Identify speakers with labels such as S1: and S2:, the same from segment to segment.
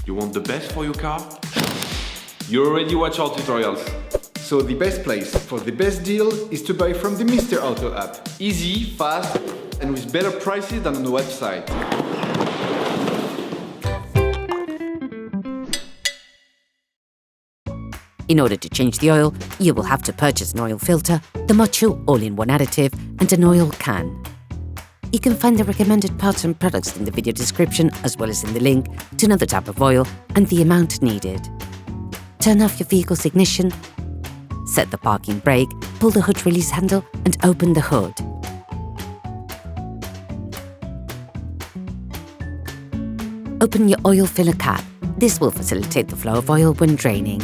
S1: You want the best for your car? You already watch our tutorials.
S2: So the best place for the best deal is to buy from the Mr. Auto app. Easy, fast, and with better prices than on the website.
S3: In order to change the oil, you will have to purchase an oil filter, the meticulous all-in-one additive, and an oil can. You can find the recommended parts and products in the video description, as well as in the link to know the type of oil and the amount needed. Turn off your vehicle's ignition, set the parking brake, pull the hood release handle and open the hood. Open your oil filler cap. This will facilitate the flow of oil when draining.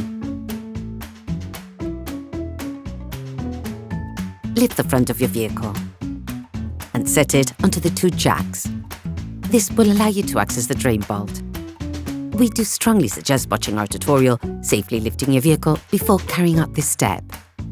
S3: Lift the front of your vehicle and set it onto the two jacks. This will allow you to access the drain bolt. We do strongly suggest watching our tutorial, safely lifting your vehicle before carrying out this step.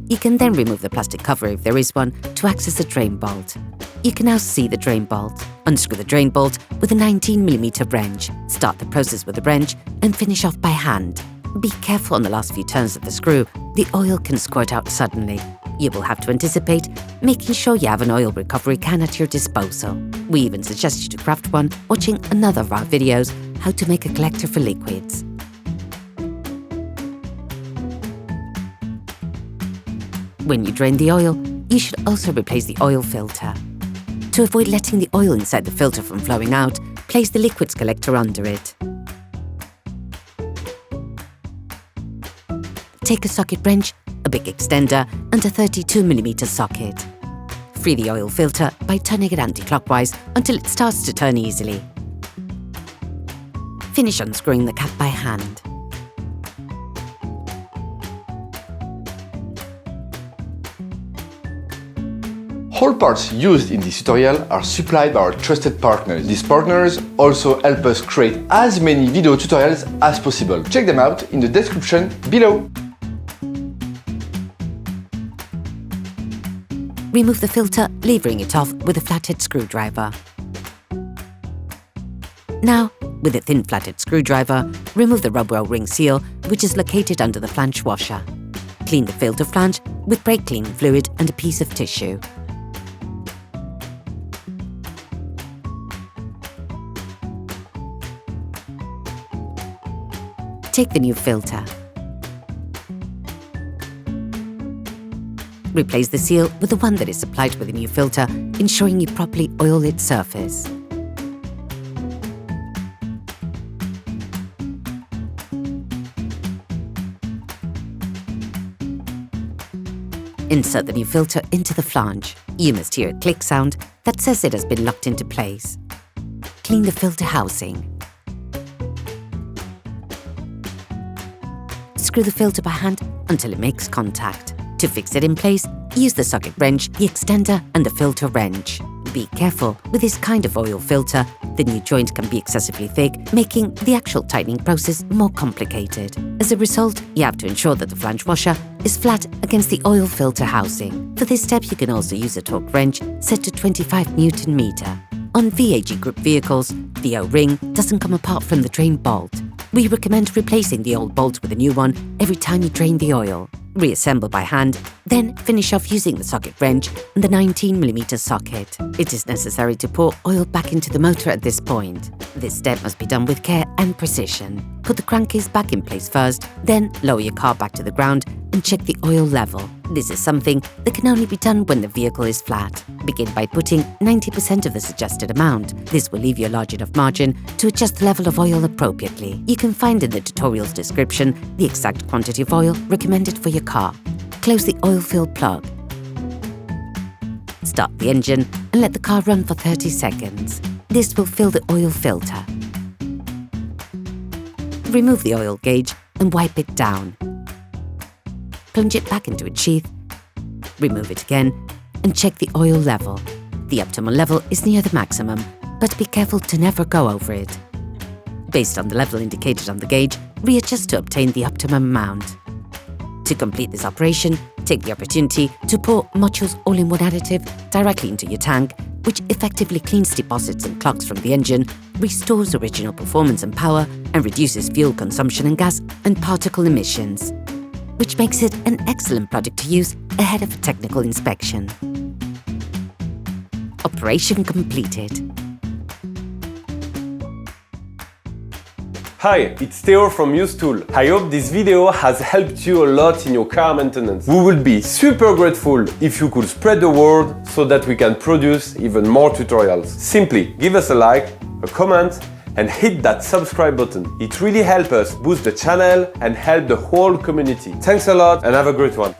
S3: You can then remove the plastic cover if there is one to access the drain bolt. You can now see the drain bolt. Unscrew the drain bolt with a 19mm wrench. Start the process with a wrench and finish off by hand. Be careful on the last few turns of the screw. The oil can squirt out suddenly. You will have to anticipate, making sure you have an oil recovery can at your disposal. We even suggest you to craft one, watching another of our videos, how to make a collector for liquids. When you drain the oil, you should also replace the oil filter. To avoid letting the oil inside the filter from flowing out, place the liquids collector under it. Take a socket wrench, a big extender and a 32mm socket. Free the oil filter by turning it anti-clockwise until it starts to turn easily. Finish unscrewing the cap by hand.
S4: All parts used in this tutorial are supplied by our trusted partners. These partners also help us create as many video tutorials as possible. Check them out in the description below.
S3: Remove the filter, levering it off with a flathead screwdriver. Now, with a thin flathead screwdriver, remove the rubber ring seal, which is located under the flange washer. Clean the filter flange with brake cleaning fluid and a piece of tissue. Take the new filter. Replace the seal with the one that is supplied with a new filter, ensuring you properly oil its surface. Insert the new filter into the flange. You must hear a click sound that says it has been locked into place. Clean the filter housing. Screw the filter by hand until it makes contact. To fix it in place, use the socket wrench, the extender and the filter wrench. Be careful, with this kind of oil filter, the new joint can be excessively thick, making the actual tightening process more complicated. As a result, you have to ensure that the flange washer is flat against the oil filter housing. For this step, you can also use a torque wrench set to 25 Nm. On VAG Group vehicles, the O-ring doesn't come apart from the drain bolt. We recommend replacing the old bolt with a new one every time you drain the oil. Reassemble by hand, then finish off using the socket wrench and the 19mm socket. It is necessary to pour oil back into the motor at this point. This step must be done with care and precision. Put the crankcase back in place first, then lower your car back to the ground and check the oil level. This is something that can only be done when the vehicle is flat. Begin by putting 90% of the suggested amount. This will leave you a large enough margin to adjust the level of oil appropriately. You can find in the tutorial's description the exact quantity of oil recommended for your car. Close the oil-filled plug. Start the engine and let the car run for 30 seconds. This will fill the oil filter. Remove the oil gauge and wipe it down. Plunge it back into its sheath, remove it again, and check the oil level. The optimal level is near the maximum, but be careful to never go over it. Based on the level indicated on the gauge, readjust to obtain the optimum amount. To complete this operation, take the opportunity to pour meticulous all-in-one additive directly into your tank, which effectively cleans deposits and clogs from the engine restores original performance and power, and reduces fuel consumption and gas and particle emissions, which makes it an excellent product to use ahead of a technical inspection. Operation completed.
S5: Hi, it's Theo from UseTool. I hope this video has helped you a lot in your car maintenance. We would be super grateful if you could spread the word so that we can produce even more tutorials. Simply give us a like, a comment, and hit that subscribe button. It really helps us boost the channel and help the whole community. Thanks a lot and have a great one.